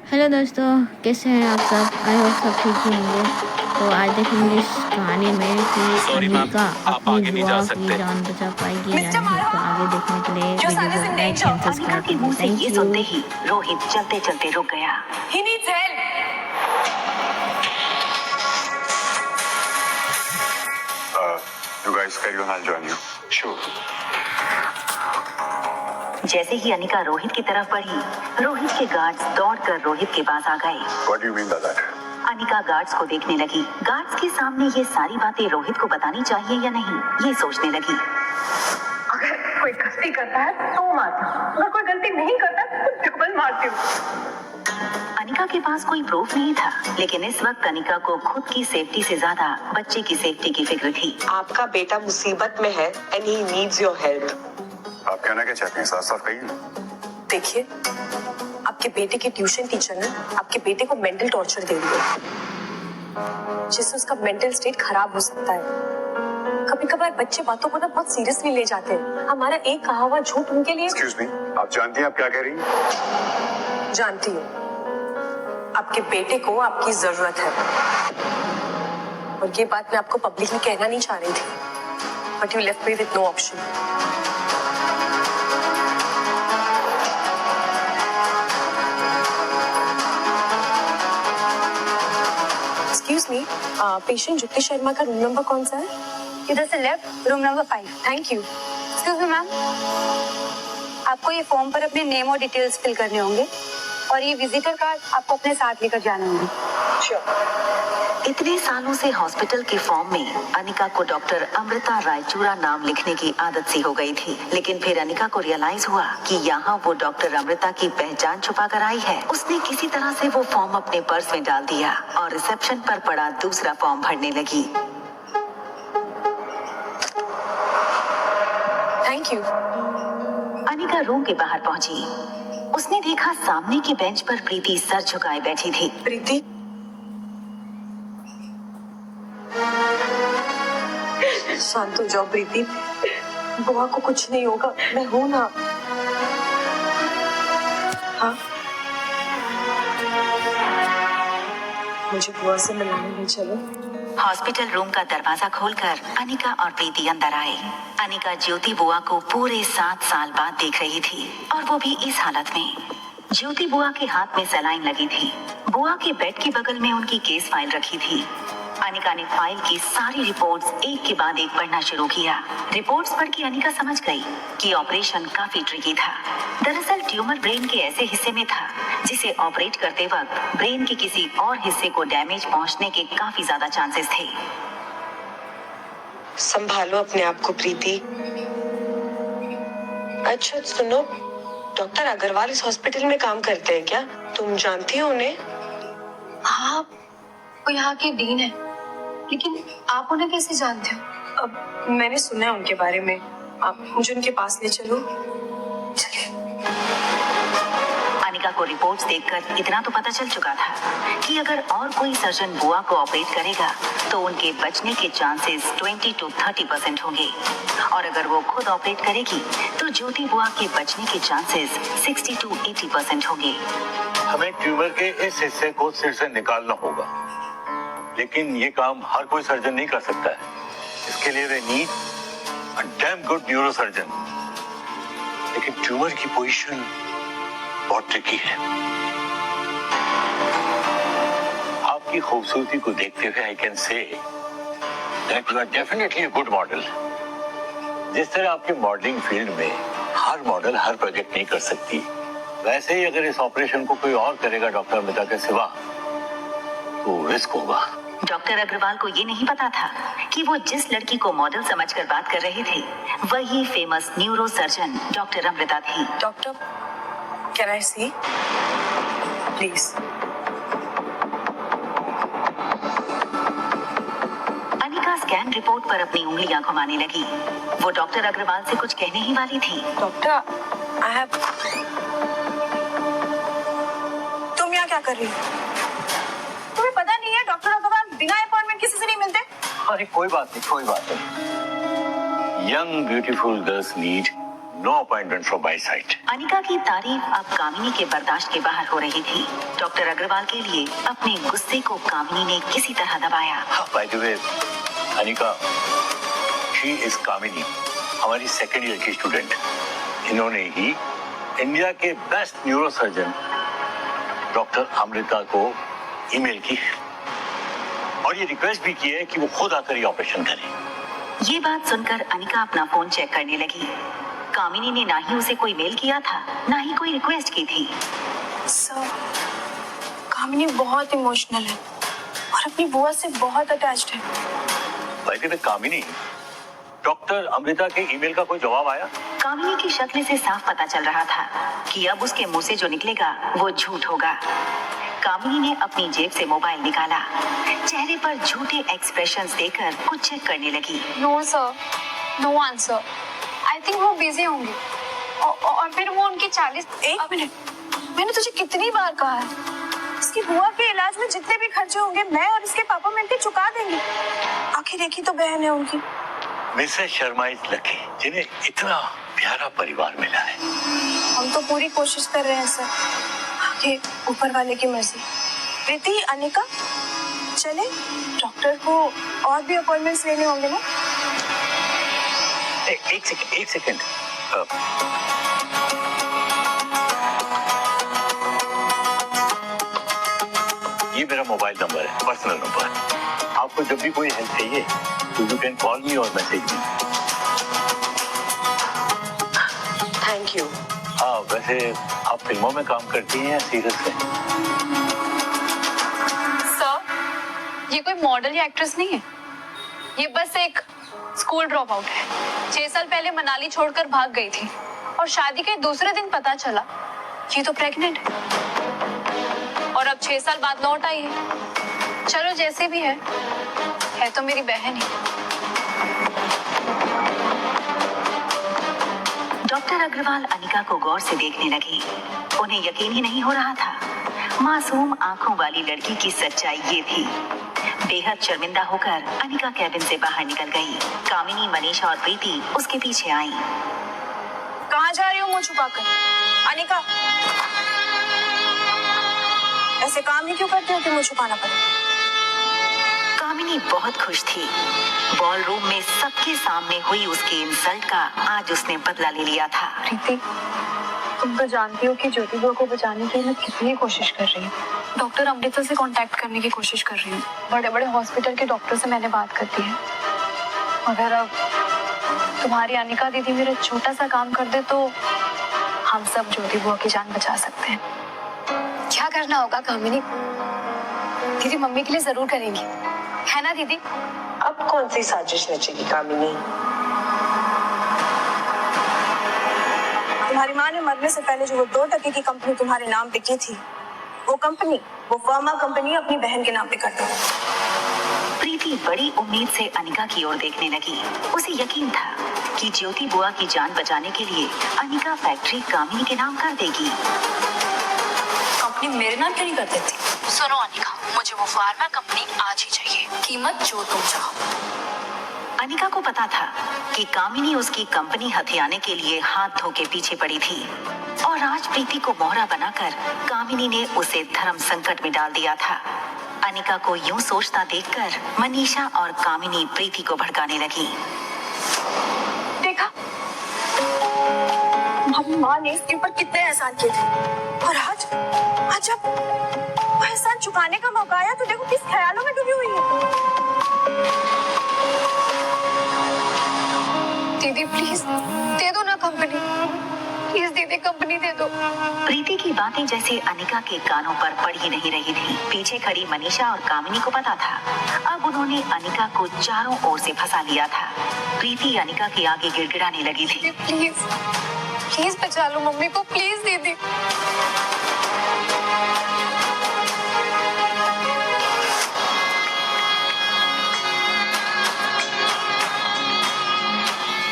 Hello दोस्तों, कैसे हैं आप सब? आई होप सब ठीक ही होंगे। तो आज देखेंगे इस कहानी में कि अनिका अपनी बुआ की जान बचा पाएगी या नहीं। तो आगे देखने के लिए वीडियो को लाइक एंड सब्सक्राइब कीजिए। Thank you. सुनते ही रोहित चलते चलते रुक गया। He needs help. You guys carry on, I'll join you. Sure. जैसे ही अनिका रोहित की तरफ बढ़ी, रोहित के गार्ड्स दौड़कर रोहित के पास आ गए। What do you mean by that? Anika guards को देखने लगी। गार्ड्स के सामने ये सारी बातें रोहित को बतानी चाहिए या नहीं, ये सोचने लगी। अगर कोई गलती करता है तो मारती हूँ, अगर कोई गलती नहीं करता तो डबल मारती हूँ। अनिका के पास कोई प्रूफ नहीं था, लेकिन इस वक्त अनिका को खुद की सेफ्टी से ज्यादा बच्चे की सेफ्टी की फिक्र थी। आपका बेटा मुसीबत में है and he needs your help. आप कहना क्या चाहते हैं? साफ साफ कहिए। देखिए, आपके बेटे की ट्यूशन टीचर ने आपके बेटे को मेंटल टॉर्चर दे दिया, जिससे उसका मेंटल स्टेट खराब हो सकता है। कभी कभार बच्चे बातों को ना बहुत सीरियसली ले जाते हैं। हमारा एक कहा हुआ झूठ उनके लिए। एक्सक्यूज मी, आप जानती हैं आप क्या कह रही हैं? जानती हूँ, आपके बेटे को आपकी जरूरत है, और ये बात मैं आपको पब्लिकली कहना नहीं चाह रही थी, but you left me with no option. Excuse me, patient Jyoti Sharma का रूम नंबर कौन सा है? इधर से left, room number 5। Thank you. Excuse me ma'am, आपको ये फॉर्म पर अपने नेम और डिटेल्स फिल करने होंगे, और ये विजिटर कार्ड आपको अपने साथ लेकर जाने होंगे। इतने सालों से हॉस्पिटल के फॉर्म में अनिका को डॉक्टर अमृता रायचूरा नाम लिखने की आदत सी हो गई थी, लेकिन फिर अनिका को रियलाइज हुआ कि यहाँ वो डॉक्टर अमृता की पहचान छुपा कर आई है। उसने किसी तरह से वो फॉर्म अपने पर्स में डाल दिया और रिसेप्शन पर पड़ा दूसरा फॉर्म भरने लगी। Thank you. अनिका रूम के बाहर पहुंची। उसने देखा सामने की बेंच पर प्रीति सर झुकाए बैठी थी। प्रीति, शांत हो जाओ प्रीति, बुआ को कुछ नहीं होगा, मैं हूं ना। हाँ, मुझे बुआ से मिलाने ले चलो। हॉस्पिटल रूम का दरवाजा खोलकर अनिका और प्रीति अंदर आए। अनिका ज्योति बुआ को पूरे 7 साल बाद देख रही थी, और वो भी इस हालत में। ज्योति बुआ के हाथ में सलाइन लगी थी। बुआ के बेड के बगल में उनकी केस फाइल रखी थी। अनिका ने फाइल की सारी रिपोर्ट्स एक के बाद एक पढ़ना शुरू किया। रिपोर्ट्स पढ़ के अनिका समझ गई कि ऑपरेशन काफी ट्रिकी था। दरअसल ट्यूमर ब्रेन के ऐसे हिस्से में था जिसे ऑपरेट करते वक्त ब्रेन के किसी और हिस्से को डैमेज पहुंचने के काफी ज्यादा चांसेस थे। संभालो अपने आप को प्रीति। अच्छा सुनो, डॉक्टर अग्रवाल इस हॉस्पिटल में काम करते हैं क्या? तुम जानती हो उन्हें? हाँ, वो यहाँ के डीन है, लेकिन आप उन्हें कैसे जानते हो? अब मैंने सुना है उनके बारे में, आप मुझे उनके पास ले चलो। चलिए। अनिका को रिपोर्ट्स देखकर इतना तो पता चल चुका था कि अगर और कोई सर्जन बुआ को ऑपरेट करेगा तो उनके बचने के चांसेस 20 to 30% होंगे, और अगर वो खुद ऑपरेट करेगी तो ज्योति बुआ के बचने के चांसेस 60 to 80% होंगे। हमें ट्यूमर के इस हिस्से को सिर से निकालना होगा, लेकिन ये काम हर कोई सर्जन नहीं कर सकता है। इसके लिए we need a damn good neuro surgeon. लेकिन ट्यूमर की पोजीशन बहुत ट्रिकी है। आपकी खूबसूरती को देखते हुए I can say that you are definitely a good model. जिस तरह आपकी मॉडलिंग फील्ड में हर मॉडल हर प्रोजेक्ट नहीं कर सकती, वैसे ही अगर इस ऑपरेशन को कोई और करेगा डॉक्टर अमृता के सिवा तो रिस्क होगा। डॉक्टर अग्रवाल को ये नहीं पता था कि वो जिस लड़की को मॉडल समझकर बात कर रहे थे वही famous neuro surgeon doctor Amrita थी। Doctor, can I see please? Anika scan report पर अपनी उंगलियां घुमाने लगी। वो डॉक्टर अग्रवाल से कुछ कहने ही वाली थी। Doctor, I have. तुम यहाँ क्या कर रही हो? तुम्हें पता नहीं है डॉक्टर अग्रवाल बिना अपॉइंटमेंट किसी से नहीं मिलते? अरे कोई बात नहीं, कोई बात नहीं। Young beautiful girls need no appointment from my side. Anika की तारीफ अब कामिनी के बर्दाश्त के बाहर हो रही थी। डॉक्टर अग्रवाल के लिए अपने गुस्से को कामिनी ने किसी तरह दबाया। By the way, Anika, she is कामिनी, हमारी सेकेंड ईयर की स्टूडेंट। इन्होंने ही इंडिया के बेस्ट न्यूरोसर्जन डॉक्टर अमृता को ईमेल की और ये रिक्वेस्ट भी की है कि वो खुद आकर ये ऑपरेशन करें। ये बात सुनकर अनिका अपना फोन चेक करने लगी। कामिनी ने ना ही उसे कोई मेल किया था, ना ही कोई रिक्वेस्ट की थी। सर, कामिनी बहुत इमोशनल है और अपनी बुआ से बहुत अटैच्ड है। By the way, Kamini, doctor Amrita के ईमेल का कोई जवाब आया? कामिनी की शक्ल से साफ पता चल रहा था कि अब उसके मुंह से जो निकलेगा वो झूठ होगा। कामिनी ने अपनी जेब से मोबाइल निकाला, चेहरे पर झूठे एक्सप्रेशंस देकर कुछ चेक करने लगी। No sir, no answer. I think वो बिजी होंगी और फिर वो उनकी 40। एक मिनट, मैंने तुझे कितनी बार कहा है, इसकी बुआ के इलाज में जितने भी खर्चे होंगे मैं और इसके पापा मिलकर चुका देंगे। आखिर एक ही तो बहन है उनकी। मिसेस शर्मा इज लकी, जिन्हें इतना प्यारा परिवार मिला है। हम तो पूरी कोशिश कर रहे हैं सर, आगे ऊपर वाले की मर्जी। प्रीति, अनिका, चले, डॉक्टर को और भी अपॉइंटमेंट्स लेने होंगे ना। एक सेकंड। ये मेरा मोबाइल नंबर है, पर्सनल नंबर। आपको जब भी कोई हेल्प चाहिए तो यू कैन कॉल मी और मैसेज मी। Thank you. हाँ, वैसे आप फिल्मों में काम करती हैं या सीरियल में? सर, ये कोई मॉडल या एक्ट्रेस नहीं है, ये बस एक स्कूल ड्रॉप आउट है। 6 साल पहले मनाली छोड़कर भाग गई थी और शादी के दूसरे दिन पता चला ये तो प्रेग्नेंट है और अब 6 साल बाद लौट आई है। चलो जैसे भी है तो मेरी बहन ही। डॉक्टर अग्रवाल अनिका को गौर से देखने लगी। उन्हें यकीन ही नहीं हो रहा था। मासूम आंखों वाली लड़की की सच्चाई ये थी। बेहद शर्मिंदा होकर अनिका कैबिन से बाहर निकल गई। कामिनी, मनीषा और प्रीति उसके पीछे आई। कहाँ जा रही हो मुंह छुपाकर? अनिका, ऐसे काम ही क्यों करते हो कि मुंह छुपाना पड़े? कामिनी बहुत खुश थी। बॉल रूम में सबके सामने हुई उसके इंसल्ट का आज उसने बदला ले लिया था। प्रीति, तुम तो जानती हो कि ज्योति बुआ को बचाने के लिए मैं कितनी कोशिश कर रही हूँ। डॉक्टर अमृता से कांटेक्ट करने की कोशिश कर रही हूँ। बड़े बड़े हॉस्पिटल के डॉक्टर से मैंने बात कर दी है। अगर अब तुम्हारी अनिका दीदी मेरा छोटा सा काम कर दे तो हम सब ज्योति बुआ की जान बचा सकते हैं। क्या करना होगा कामिनी? दीदी मम्मी के लिए जरूर करेंगी, है ना दीदी? अब कौन सी साजिश रचेगी कामिनी? तुम्हारी माँ ने मरने से पहले जो वो 2 टके की कंपनी तुम्हारे नाम पे की थी, वो कंपनी, वो फार्मा कंपनी अपनी बहन के नाम पे कर दो। प्रीति बड़ी उम्मीद से अनिका की ओर देखने लगी। उसे यकीन था कि ज्योति बुआ की जान बचाने के लिए अनिका फैक्ट्री कामिनी के नाम कर देगी। कंपनी मेरे नाम क्यों नहीं कर देती? सुनो अनिका, मुझे वो फार्मा कंपनी आज ही चाहिए, कीमत जो तुम चाहो। अनिका को पता था कि कामिनी उसकी कंपनी हथियाने के लिए हाथ धो के पीछे पड़ी थी और आज प्रीति को मोहरा बनाकर कामिनी ने उसे धर्म संकट में डाल दिया था। अनिका को यूं सोचता देखकर मनीषा और कामिनी प्रीति को भड़काने लगी। देखा, हमारी माँ ने इसके ऊपर कितने एहसान किए थे और आज जब वो एहसान चुकाने का मौका आया तो देखो किस ख्यालों में डूबी हुई है। दीदी प्लीज दे दो ना कंपनी, प्लीज दीदी कंपनी दे दो। प्रीति की बातें जैसे अनिका के कानों पर पड़ ही नहीं रही थी। पीछे खड़ी मनीषा और कामिनी को पता था अब उन्होंने अनिका को चारों ओर से फंसा लिया था। प्रीति अनिका के आगे गिड़गिड़ाने लगी थी। प्लीज प्लीज बचा लो मम्मी को, प्लीज दीदी।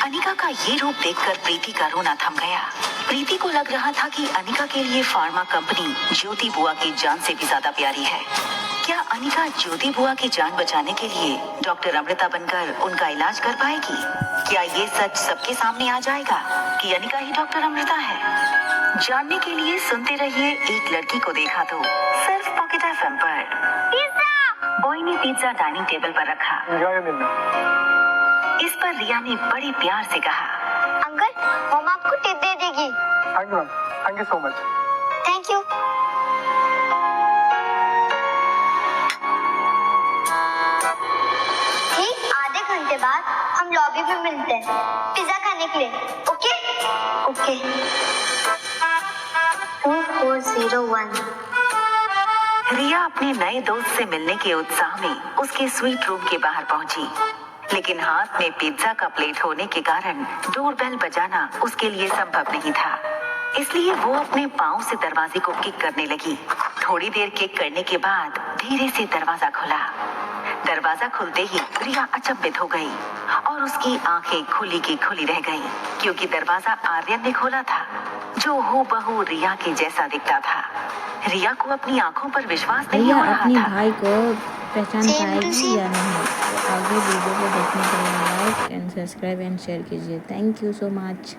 अनिका का ये रूप देखकर प्रीति का रोना थम गया। प्रीति को लग रहा था कि अनिका के लिए फार्मा कंपनी ज्योति बुआ की जान से भी ज्यादा प्यारी है। क्या अनिका ज्योति बुआ की जान बचाने के लिए डॉक्टर अमृता बनकर उनका इलाज कर पाएगी? क्या ये सच सबके सामने आ जाएगा कि अनिका ही डॉक्टर अमृता है। जानने के लिए सुनते रहिए एक लड़की को देखा तो सिर्फ पॉकेट FM पर। बॉय ने पिज्जा डाइनिंग टेबल पर रखा। इस पर रिया ने बड़े प्यार से कहा, अंकल मम्मा आपको टिप दे देगी। Thank you so much. Thank you. ठीक आधे घंटे बाद हम लॉबी में मिलते हैं पिज्जा खाने के लिए। Okay okay. 2401। रिया अपने नए दोस्त से मिलने के उत्साह में उसके स्वीट रूम के बाहर पहुंची, लेकिन हाथ में पिज्जा का प्लेट होने के कारण डोरबेल बजाना उसके लिए संभव नहीं था। इसलिए वो अपने पाँव से दरवाजे को किक करने लगी। थोड़ी देर किक करने के बाद धीरे से दरवाजा खुला। दरवाजा खुलते ही रिया अचंभित हो गई और उसकी आंखें खुली की खुली रह गईं, क्योंकि दरवाजा आर्यन ने खोला था, जो हूबहू रिया के जैसा दिखता था। रिया को अपनी आंखों पर विश्वास नहीं रिया हो रहा अपने था। भाई को पहचान पाएगी या नहीं? तो आगे वीडियो को देखने के लिए like and subscribe and share कीजिए। Thank you so much.